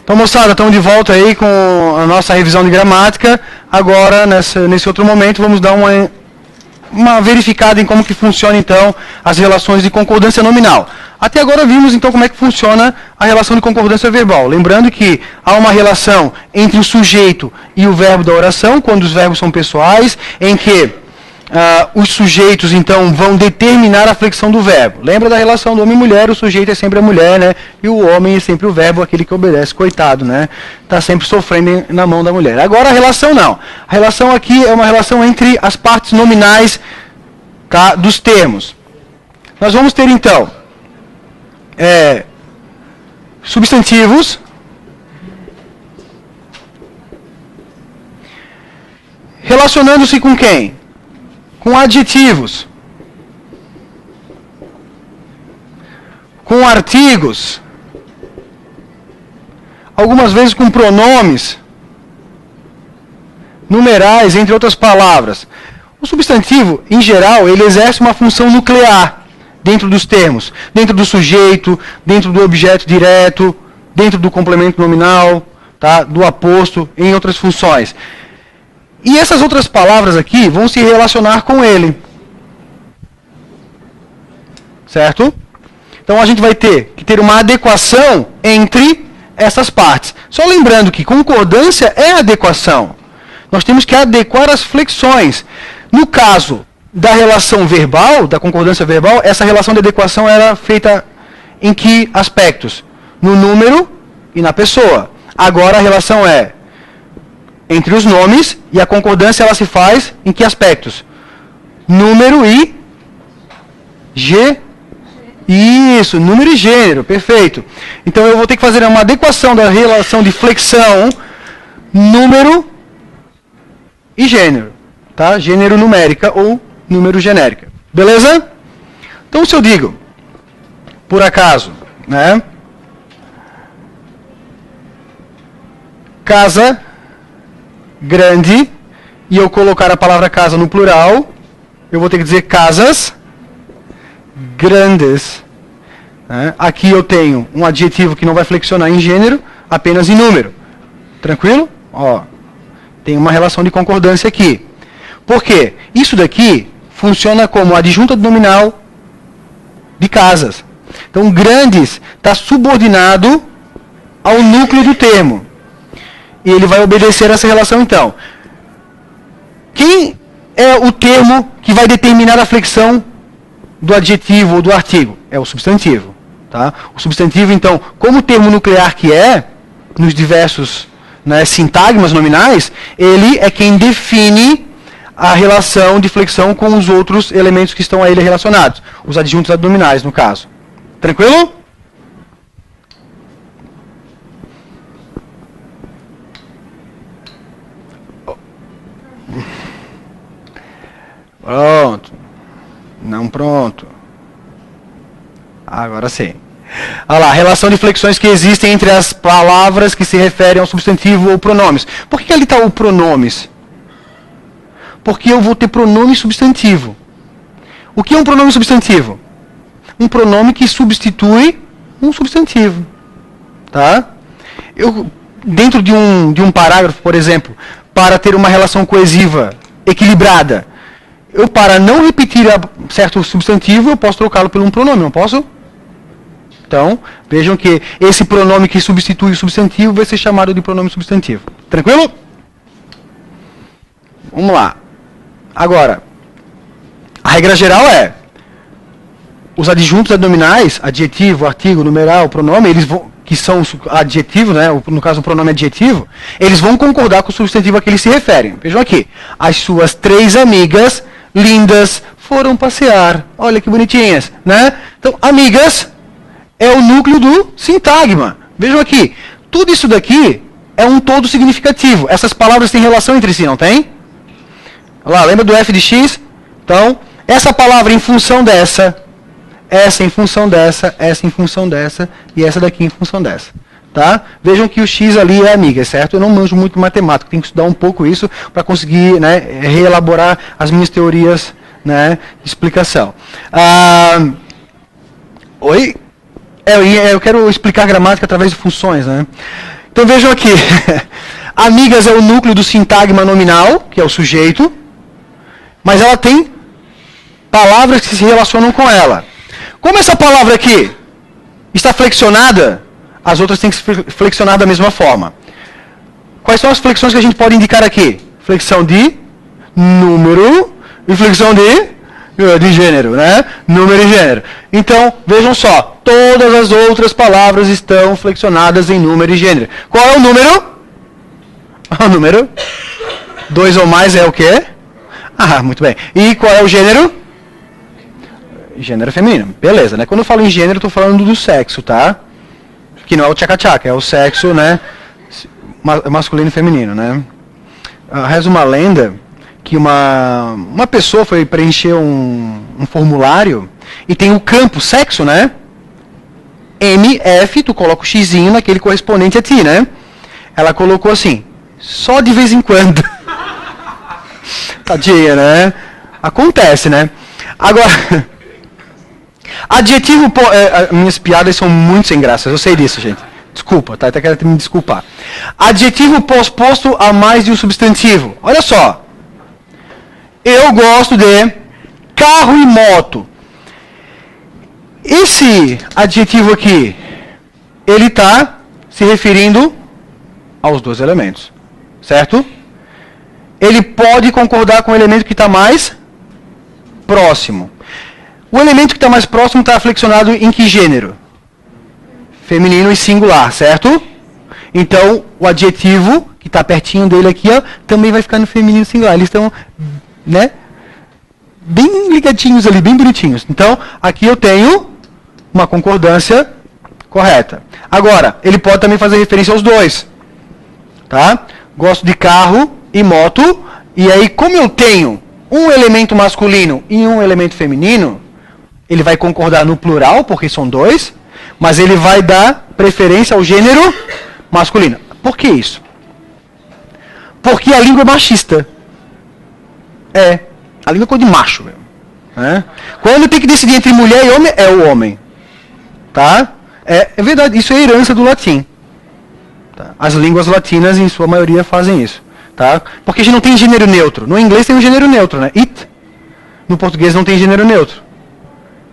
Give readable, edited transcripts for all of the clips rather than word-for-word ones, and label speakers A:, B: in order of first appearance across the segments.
A: Então, moçada, estamos de volta aí com a nossa revisão de gramática. Agora, nesse outro momento, vamos dar uma verificada em como que funciona, então, as relações de concordância nominal. Até agora vimos, então, como é que funciona a relação de concordância verbal. Lembrando que há uma relação entre o sujeito e o verbo da oração, quando os verbos são pessoais, em que os sujeitos, então, vão determinar a flexão do verbo. Lembra da relação do homem e mulher? O sujeito é sempre a mulher, né? E o homem é sempre o verbo, aquele que obedece, coitado, né? Está sempre sofrendo na mão da mulher. Agora, a relação não. A relação aqui é uma relação entre as partes nominais, tá, dos termos. Nós vamos ter, então, substantivos, relacionando-se com quem? Com adjetivos, com artigos, algumas vezes com pronomes, numerais, entre outras palavras. O substantivo, em geral, ele exerce uma função nuclear dentro dos termos, dentro do sujeito, dentro do objeto direto, dentro do complemento nominal, tá? Do aposto, em outras funções. E essas outras palavras aqui vão se relacionar com ele. Certo? Então a gente vai ter que ter uma adequação entre essas partes. Só lembrando que concordância é adequação. Nós temos que adequar as flexões. No caso da relação verbal, da concordância verbal, essa relação de adequação era feita em que aspectos? No número e na pessoa. Agora a relação é entre os nomes, e a concordância ela se faz em que aspectos? Número e Isso, número e gênero, perfeito. Então eu vou ter que fazer uma adequação da relação de flexão, número e gênero, tá? Gênero numérica ou número genérica. Beleza? Então se eu digo, por acaso, né? Casa grande, e eu colocar a palavra casa no plural, eu vou ter que dizer casas grandes. Aqui eu tenho um adjetivo que não vai flexionar em gênero, apenas em número. Tranquilo? Ó, tem uma relação de concordância aqui. Por quê? Isso daqui funciona como adjunta nominal de casas. Então, grandes está subordinado ao núcleo do termo. E ele vai obedecer essa relação, então. Quem é o termo que vai determinar a flexão do adjetivo ou do artigo? É o substantivo. Tá? O substantivo, então, como termo nuclear que é, nos diversos, né, sintagmas nominais, ele é quem define a relação de flexão com os outros elementos que estão a ele relacionados. Os adjuntos adnominais, no caso. Tranquilo? Pronto. Não pronto. Agora sim. Olha lá, relação de flexões que existem entre as palavras que se referem ao substantivo ou pronomes. Por que ali está o pronomes? Porque eu vou ter pronome substantivo. O que é um pronome substantivo? Um pronome que substitui um substantivo. Tá? Dentro de um parágrafo, por exemplo, para ter uma relação coesiva, equilibrada, para não repetir certo substantivo, eu posso trocá-lo por um pronome, não posso? Então, vejam que esse pronome que substitui o substantivo vai ser chamado de pronome substantivo. Tranquilo? Vamos lá. Agora, a regra geral é, os adjuntos adnominais, adjetivo, artigo, numeral, pronome, eles vão, que são adjetivos, né, no caso o pronome adjetivo, eles vão concordar com o substantivo a que eles se referem. Vejam aqui, as suas 3 amigas lindas foram passear. Olha que bonitinhas, né? Então, amigas é o núcleo do sintagma. Vejam aqui, tudo isso daqui é um todo significativo. Essas palavras têm relação entre si, não tem? Olha lá, lembra do f de x? Então, essa palavra em função dessa, essa em função dessa, essa em função dessa e essa daqui em função dessa. Tá? Vejam que o x ali é amiga, certo? Eu não manjo muito matemática, tenho que estudar um pouco isso para conseguir, né, reelaborar as minhas teorias, né, de explicação. Oi? Eu quero explicar gramática através de funções, né? Então vejam aqui. Amigas é o núcleo do sintagma nominal, que é o sujeito, mas ela tem palavras que se relacionam com ela. Como essa palavra aqui está flexionada, as outras têm que se flexionar da mesma forma. Quais são as flexões que a gente pode indicar aqui? Flexão de número e flexão de gênero, né? Número e gênero. Então, vejam só, todas as outras palavras estão flexionadas em número e gênero. Qual é o número? O número? 2 ou mais é o quê? Ah, muito bem. E qual é o gênero? Gênero feminino. Beleza, né? Quando eu falo em gênero, eu estou falando do sexo, tá? Que não é o tchaca-tchaca, é o sexo, né? Masculino e feminino, né? Reza uma lenda que uma pessoa foi preencher um formulário e tem o campo sexo, né? MF, tu coloca o xizinho naquele correspondente a ti, né? Ela colocou assim, só de vez em quando. Tadinha, né? Acontece, né? Agora, adjetivo... minhas piadas são muito sem graça, eu sei disso, gente. Desculpa, tá? Até quero me desculpar. Adjetivo pós-posto a mais de um substantivo. Olha só. Eu gosto de carro e moto. Esse adjetivo aqui, ele está se referindo aos dois elementos. Certo? Ele pode concordar com o elemento que está mais próximo. O elemento que está mais próximo está flexionado em que gênero? Feminino e singular, certo? Então, o adjetivo que está pertinho dele aqui, ó, também vai ficar no feminino singular. Eles estão, né, bem ligadinhos ali, bem bonitinhos. Então, aqui eu tenho uma concordância correta. Agora, ele pode também fazer referência aos dois. Tá? Gosto de carro e moto. E aí, como eu tenho um elemento masculino e um elemento feminino, ele vai concordar no plural, porque são dois, mas ele vai dar preferência ao gênero masculino. Por que isso? Porque a língua é machista. A língua é coisa de macho mesmo. Né? Quando tem que decidir entre mulher e homem, é o homem. Tá? É verdade, isso é herança do latim. Tá? As línguas latinas, em sua maioria, fazem isso. Tá? Porque a gente não tem gênero neutro. No inglês tem um gênero neutro, né? It. No português não tem gênero neutro.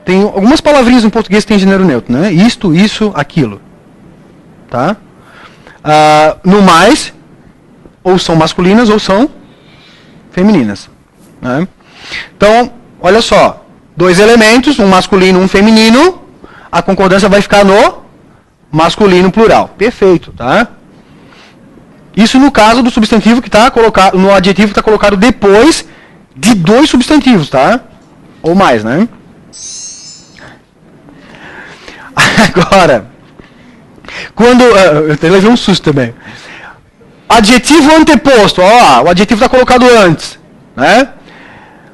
A: Tem algumas palavrinhas no português que tem gênero neutro, né? Isto, isso, aquilo. Tá? No mais, ou são masculinas ou são femininas. Né? Então, olha só. Dois elementos, um masculino e um feminino. A concordância vai ficar no masculino plural. Perfeito, tá? Isso no caso do substantivo que está colocado, no adjetivo que está colocado depois de dois substantivos, tá? Ou mais, né? Agora, quando... eu até levei um susto também. Adjetivo anteposto. Ó, o adjetivo está colocado antes. Né?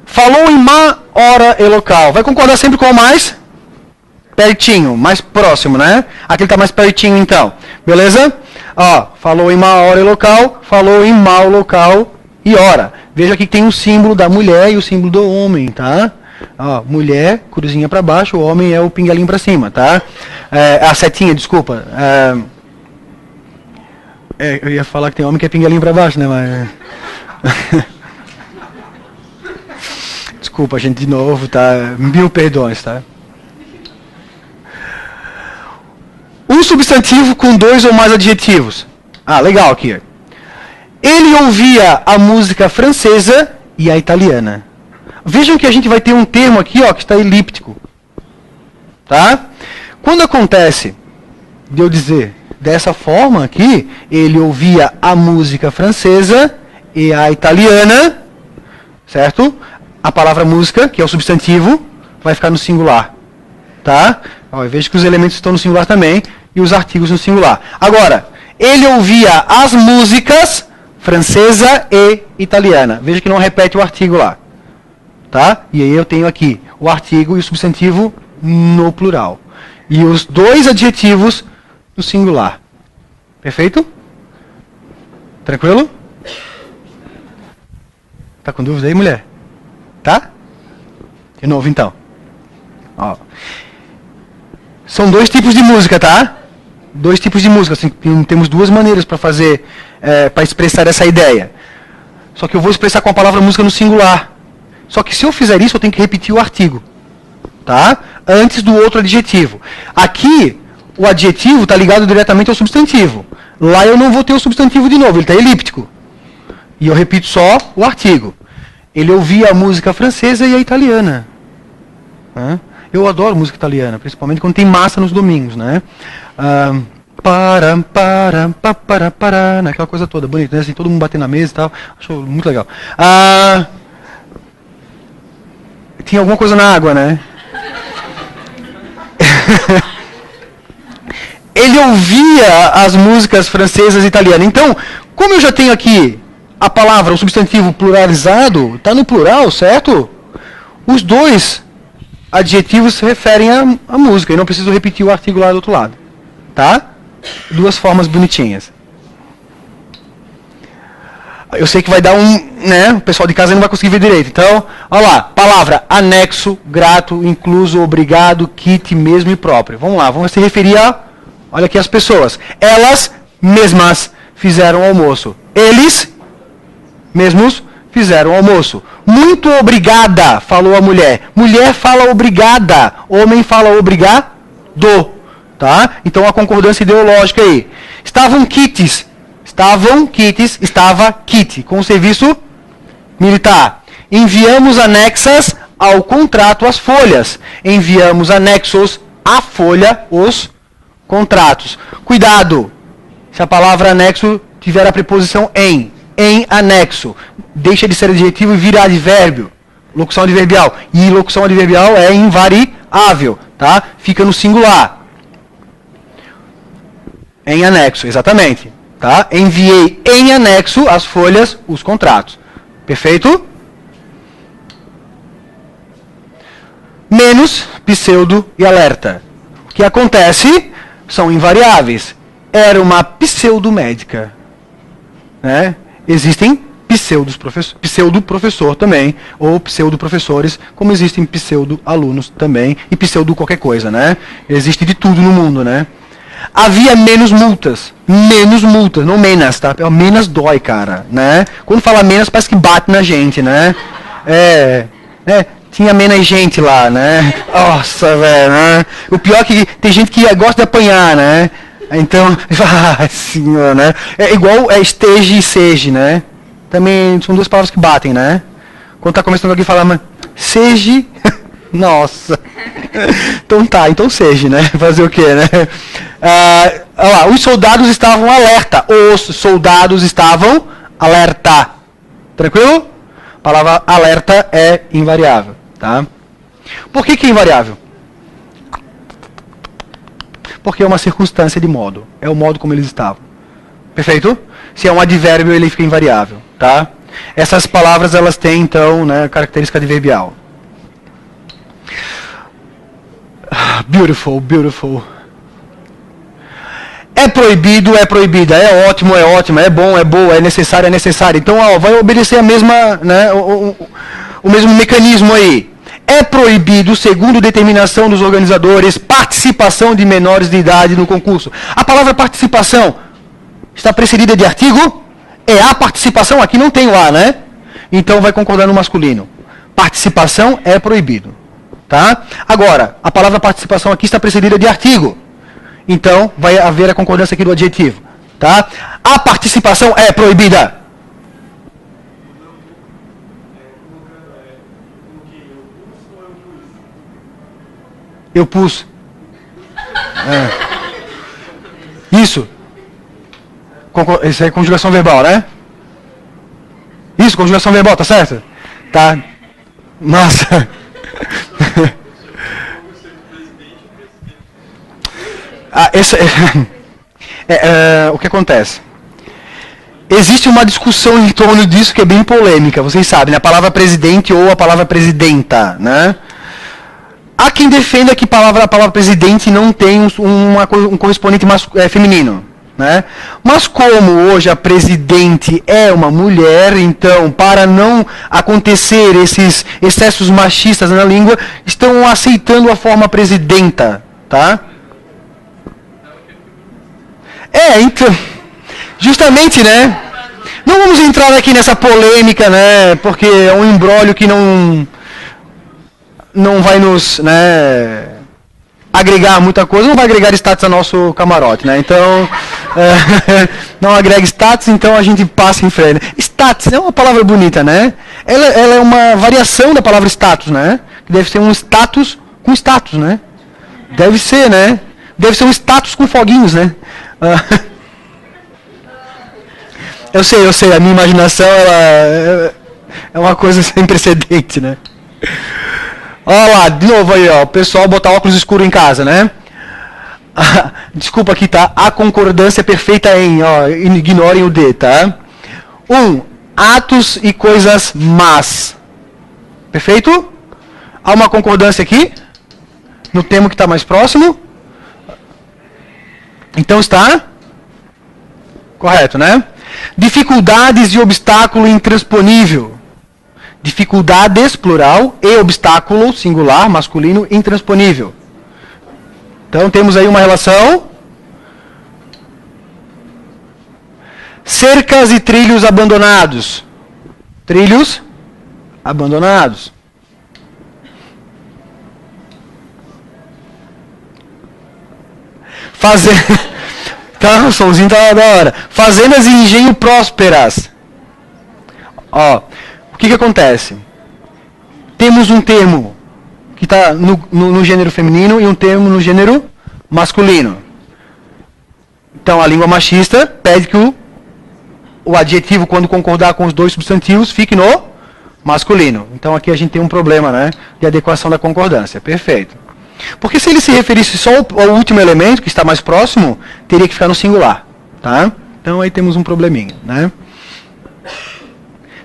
A: Falou em má hora e local. Vai concordar sempre com o mais pertinho, mais próximo, né? Aqui está mais pertinho, então. Beleza? Ó, falou em má hora e local, falou em mau local e hora. Veja aqui que tem um símbolo da mulher e o símbolo do homem, tá? Ó, mulher, cruzinha para baixo, o homem é o pingalinho para cima, tá? A setinha, desculpa. Eu ia falar que tem homem que é pingalinho para baixo, né? Mas... Desculpa, gente, de novo, tá? 1000 perdões, tá? Um substantivo com dois ou mais adjetivos. Ah, legal aqui. Ele ouvia a música francesa e a italiana. Vejam que a gente vai ter um termo aqui, ó, que está elíptico. Tá? Quando acontece de eu dizer dessa forma aqui, ele ouvia a música francesa e a italiana, certo? A palavra música, que é o substantivo, vai ficar no singular. Tá? Ó, eu vejo que os elementos estão no singular também e os artigos no singular. Agora, ele ouvia as músicas francesa e italiana. Veja que não repete o artigo lá. Tá? E aí eu tenho aqui o artigo e o substantivo no plural. E os dois adjetivos no singular. Perfeito? Tranquilo? Tá com dúvida aí, mulher? Tá? De novo, então. Ó. São dois tipos de música, tá? dois tipos de música. Assim, temos duas maneiras para fazer, para expressar essa ideia. Só que eu vou expressar com a palavra música no singular. Só que se eu fizer isso, eu tenho que repetir o artigo, tá? Antes do outro adjetivo. Aqui, o adjetivo está ligado diretamente ao substantivo. Lá eu não vou ter o substantivo de novo, ele está elíptico. E eu repito só o artigo. Ele ouvia a música francesa e a italiana. Eu adoro música italiana, principalmente quando tem massa nos domingos, né? Para, aquela coisa toda, bonita, né? Assim, todo mundo batendo na mesa e tal. Acho muito legal. Tinha alguma coisa na água, né? Ele ouvia as músicas francesas e italianas. Então, como eu já tenho aqui a palavra, o substantivo pluralizado, está no plural, certo? Os dois adjetivos se referem à música. E não preciso repetir o artigo lá do outro lado. Tá? Duas formas bonitinhas. Eu sei que vai dar né? O pessoal de casa não vai conseguir ver direito. Então, olha lá. Palavra anexo, grato, incluso, obrigado, kit, mesmo e próprio. Vamos lá, vamos se referir a... Olha aqui as pessoas. Elas mesmas fizeram o almoço. Eles mesmos fizeram o almoço. Muito obrigada, falou a mulher. Mulher fala obrigada. Homem fala obrigado. Tá? Então a concordância ideológica aí. Estavam kits, estava kit, com o serviço militar. Enviamos anexas ao contrato as folhas. Enviamos anexos à folha os contratos. Cuidado, se a palavra anexo tiver a preposição em anexo, deixa de ser adjetivo e vira advérbio. Locução adverbial. E locução adverbial é invariável, tá? Fica no singular. Em anexo, exatamente. Tá? Enviei em anexo as folhas, os contratos. Perfeito? Menos, pseudo e alerta. O que acontece são invariáveis. Era uma pseudo-médica. Né? Existem pseudo-professor também, ou pseudo-professores, como existem pseudo-alunos também, e pseudo qualquer coisa, né? Existe de tudo no mundo, né? Havia menos multas, não menos, tá? Menos dói, cara, né? Quando fala menos, parece que bate na gente, né? Tinha menos gente lá, né? Nossa, velho, né? O pior é que tem gente que gosta de apanhar, né? Então, senhor, né? É igual esteja e seja, né? Também são duas palavras que batem, né? Quando tá começando alguém falar, mas seja, nossa. Então seja, né? Fazer o quê, né? Olha lá, os soldados estavam alerta. Os soldados estavam alerta. Tranquilo? A palavra alerta é invariável, tá? Por que é invariável? Porque é uma circunstância de modo. É o modo como eles estavam. Perfeito? Se é um advérbio, ele fica invariável, tá? Essas palavras, elas têm, então, né, característica adverbial. Beautiful, beautiful. É proibido, é proibida. É ótimo, é ótima. É bom, é boa. É necessário, é necessário. Então, vai obedecer a mesma, né, o mesmo mecanismo aí. É proibido, segundo determinação dos organizadores, participação de menores de idade no concurso. A palavra participação está precedida de artigo? É a participação, aqui não tem o a, né? Então vai concordar no masculino. Participação é proibido. Tá? Agora, a palavra participação aqui está precedida de artigo. Então vai haver a concordância aqui do adjetivo. Tá? A participação é proibida. Eu pus. Isso. Isso é conjugação verbal, né? Isso, conjugação verbal, tá certo? Tá. Nossa. O que acontece? Existe uma discussão em torno disso que é bem polêmica, vocês sabem, né? A palavra presidente ou a palavra presidenta, né? Há quem defenda que a palavra presidente não tem um correspondente feminino. Né? Mas como hoje a presidente é uma mulher, então, para não acontecer esses excessos machistas na língua, estão aceitando a forma presidenta. Tá? Então, justamente, né? Não vamos entrar aqui nessa polêmica, né? Porque é um imbróglio que não vai nos, né, agregar muita coisa, não vai agregar status ao nosso camarote, né? Então, não agrega status, então a gente passa em frente. Status é uma palavra bonita, né? Ela é uma variação da palavra status, né? Que deve ser um status com status, né? Deve ser, né? Deve ser um status com foguinhos, né? Eu sei, a minha imaginação ela é uma coisa sem precedente, né? Olha lá, de novo aí, ó, o pessoal botar óculos escuros em casa, né? Desculpa aqui, tá? A concordância é perfeita em, ó, ignorem o D, tá? 1. Atos e coisas más. Perfeito? Há uma concordância aqui? No termo que está mais próximo? Então está correto, né? Dificuldades e obstáculo intransponível. Dificuldades, plural, e obstáculo, singular, masculino, intransponível. Então temos aí uma relação. Cercas e trilhos abandonados. Trilhos abandonados. Tá, o somzinho tá da hora. Fazendas e engenho prósperas. Ó, o que acontece? Temos um termo que está no gênero feminino e um termo no gênero masculino. Então a língua machista pede que o adjetivo, quando concordar com os dois substantivos, fique no masculino. Então aqui a gente tem um problema, né, de adequação da concordância. Perfeito. Porque se ele se referisse só ao último elemento, que está mais próximo, teria que ficar no singular. Tá? Então aí temos um probleminha, né?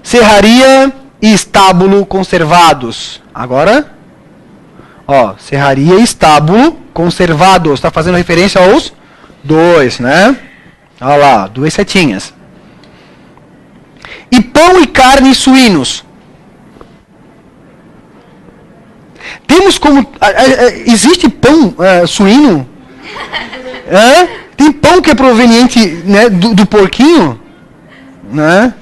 A: Serraria e estábulo conservados. Agora, ó, serraria e estábulo conservados. Está fazendo referência aos dois, né? Olha lá, duas setinhas. E pão e carne suínos. Temos como... existe pão suíno? Tem pão que é proveniente, né, do porquinho? Né?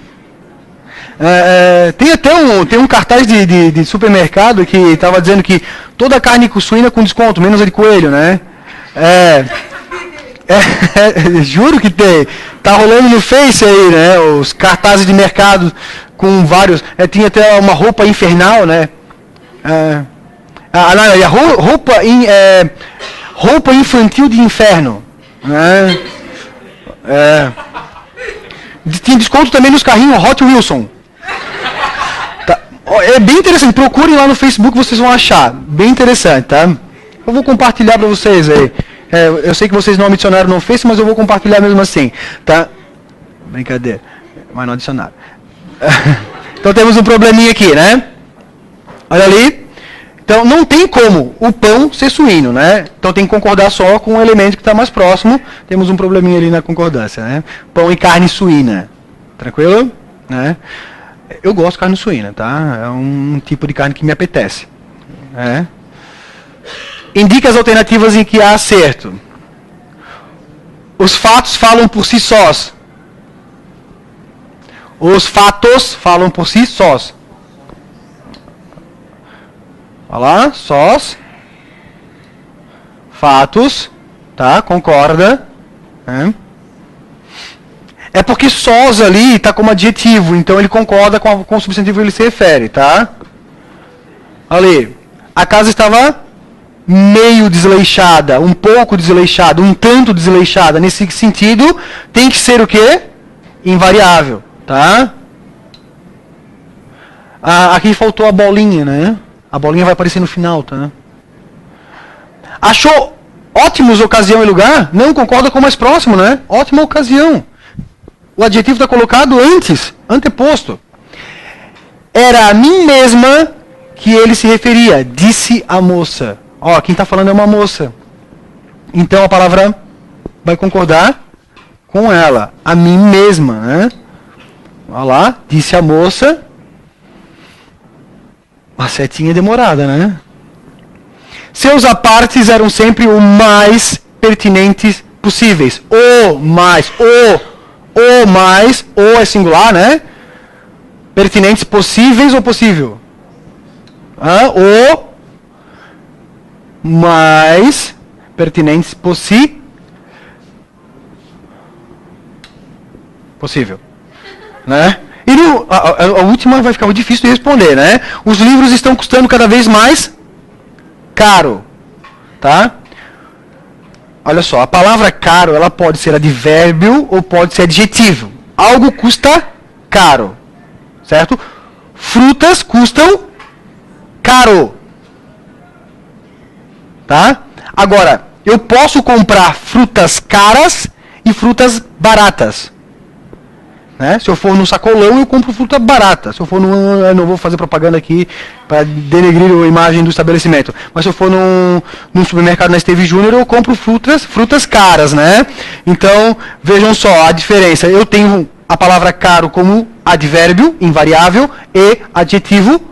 A: Tem até um cartaz de supermercado que estava dizendo que toda carne suína com desconto, menos a de coelho, né? Juro que tem. Tá rolando no Face aí, né? Os cartazes de mercado com vários... tinha até uma roupa infernal, né? Roupa infantil de inferno. Né? Tinha desconto também nos carrinhos Hot Wilson. Tá. É bem interessante. Procurem lá no Facebook, vocês vão achar. Bem interessante, tá? Eu vou compartilhar para vocês aí. Eu sei que vocês não adicionaram no Face, mas eu vou compartilhar mesmo assim. Tá? Brincadeira. Mas não adicionaram. Então temos um probleminha aqui, né? Olha ali. Então não tem como o pão ser suíno, né? Então tem que concordar só com o elemento que está mais próximo. Temos um probleminha ali na concordância, né? Pão e carne suína. Tranquilo? Né? Eu gosto de carne suína, tá? É um tipo de carne que me apetece. Né? Indica as alternativas em que há acerto. Os fatos falam por si sós. Os fatos falam por si sós. Olha lá, sós. Fatos. Tá? Concorda. É porque sós ali está como adjetivo, então ele concorda com o substantivo que ele se refere, tá? Ali. A casa estava meio desleixada, um pouco desleixada, um tanto desleixada. Nesse sentido, tem que ser o quê? Invariável, tá? Aqui faltou a bolinha, né? A bolinha vai aparecer no final, tá? Achou ótimos ocasião e lugar? Não, concorda com o mais próximo, né? Ótima ocasião. O adjetivo está colocado antes, anteposto. Era a mim mesma que ele se referia, disse a moça. Ó, quem está falando é uma moça. Então a palavra vai concordar com ela, a mim mesma, né? Olha lá, disse a moça. A setinha demorada, né? Seus apartes eram sempre o mais pertinentes possíveis. O mais, o é singular, né? Pertinentes possíveis ou possível? O mais pertinentes possível, né? E a última vai ficar muito difícil de responder, né? Os livros estão custando cada vez mais caro, tá? Olha só, a palavra caro, ela pode ser advérbio ou pode ser adjetivo. Algo custa caro, certo? Frutas custam caro, tá? Agora, eu posso comprar frutas caras e frutas baratas. Né? Se eu for no sacolão, eu compro fruta barata. Se eu for no... Eu não vou fazer propaganda aqui para denegrir a imagem do estabelecimento. Mas se eu for num supermercado na Esteve Júnior, eu compro frutas caras, né? Então, vejam só a diferença. Eu tenho a palavra caro como advérbio, invariável, e adjetivo,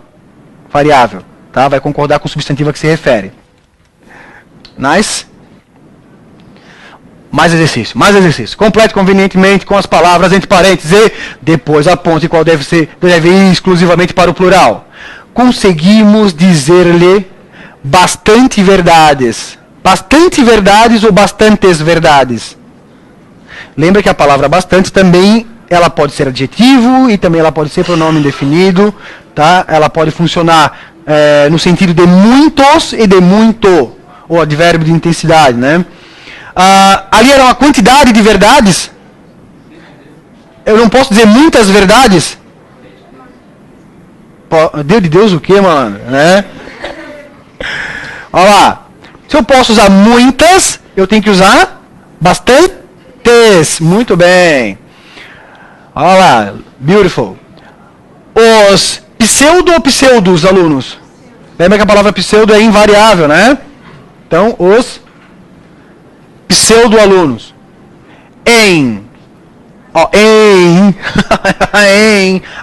A: variável. Tá? Vai concordar com o substantivo a que se refere. Nice? Mais exercício. Complete convenientemente com as palavras entre parênteses e depois aponte qual deve ir exclusivamente para o plural. Conseguimos dizer-lhe bastante verdades. Bastante verdades ou bastantes verdades? Lembra que a palavra bastante também ela pode ser adjetivo e também ela pode ser pronome indefinido. Tá? Ela pode funcionar no sentido de muitos e de muito, ou advérbio de intensidade, né? Ali era uma quantidade de verdades. Eu não posso dizer muitas verdades. Deus de Deus o que, mano? Né? Olha lá. Se eu posso usar muitas, eu tenho que usar bastantes. Muito bem. Olha lá. Beautiful. Os pseudo ou pseudos, alunos? Lembra que a palavra pseudo é invariável, né? Então, os pseudo-alunos. Em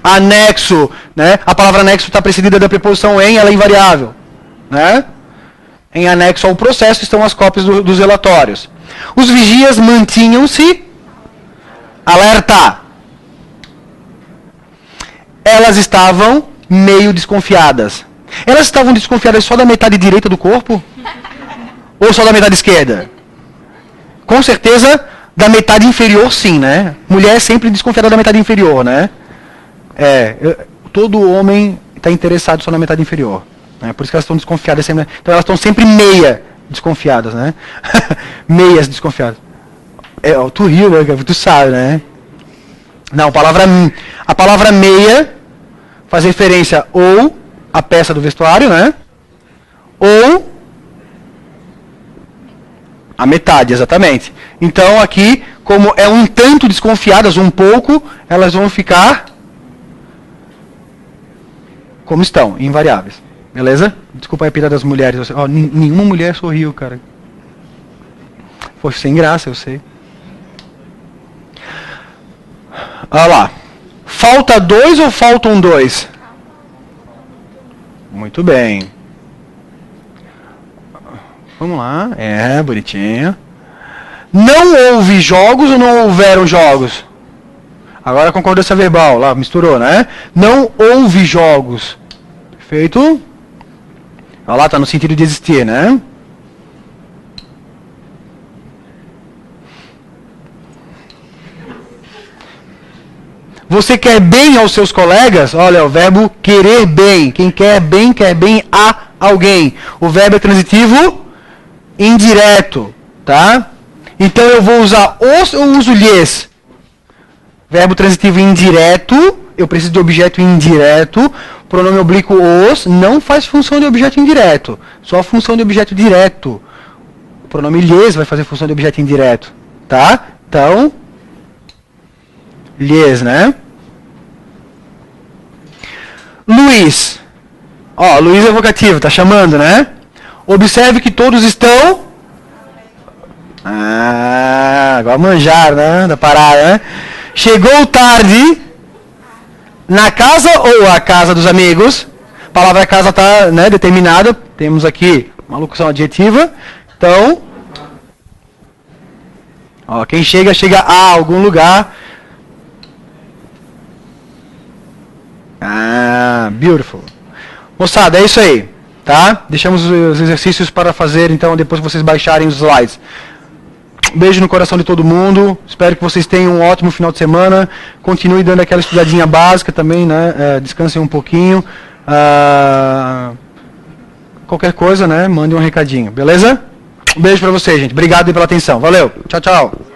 A: anexo, né? A palavra anexo está precedida da preposição em, ela é invariável, né? Em anexo ao processo estão as cópias dos relatórios. Os vigias mantinham-se alerta. Elas estavam meio desconfiadas. Elas estavam desconfiadas só da metade direita do corpo? Ou só da metade esquerda? Com certeza, da metade inferior, sim, né? Mulher é sempre desconfiada da metade inferior, né? Todo homem está interessado só na metade inferior. Né? Por isso que elas estão desconfiadas sempre. Então elas estão sempre meia desconfiadas, né? Meias desconfiadas. Tu riu, né? Tu sabe, né? Não, a palavra meia faz referência ou à peça do vestuário, né? Ou a metade, exatamente. Então aqui, como é um tanto desconfiadas, um pouco, elas vão ficar como estão, invariáveis. Beleza? Desculpa a piada das mulheres. Nenhuma mulher sorriu, cara. Foi sem graça, eu sei. Olha lá. Falta 2 ou faltam 2? Muito bem. Vamos lá. Bonitinho. Não houve jogos ou não houveram jogos? Agora a concordância verbal. Lá, misturou, né? Não houve jogos. Perfeito? Olha lá, tá no sentido de existir, né? Você quer bem aos seus colegas? Olha, o verbo querer bem. Quem quer bem a alguém. O verbo é transitivo indireto, tá? Então eu vou usar os ou uso lhes? Verbo transitivo indireto, eu preciso de objeto indireto. Pronome oblíquo os não faz função de objeto indireto, só função de objeto direto. O pronome lhes vai fazer função de objeto indireto, tá? Então, lhes, né? Luiz. Luiz é vocativo, tá chamando, né? Observe que todos estão... agora manjar, né? Da parada, né? Chegou tarde na casa ou a casa dos amigos. A palavra casa está, né, determinada. Temos aqui uma locução adjetiva. Então, Ó, quem chega, chega a algum lugar. Ah, beautiful. Moçada, é isso aí, tá? Deixamos os exercícios para fazer, então, depois que vocês baixarem os slides. Um beijo no coração de todo mundo. Espero que vocês tenham um ótimo final de semana. Continue dando aquela estudadinha básica também, né? Descansem um pouquinho. Qualquer coisa, né? Mande um recadinho, beleza? Um beijo pra vocês, gente. Obrigado aí pela atenção. Valeu. Tchau, tchau.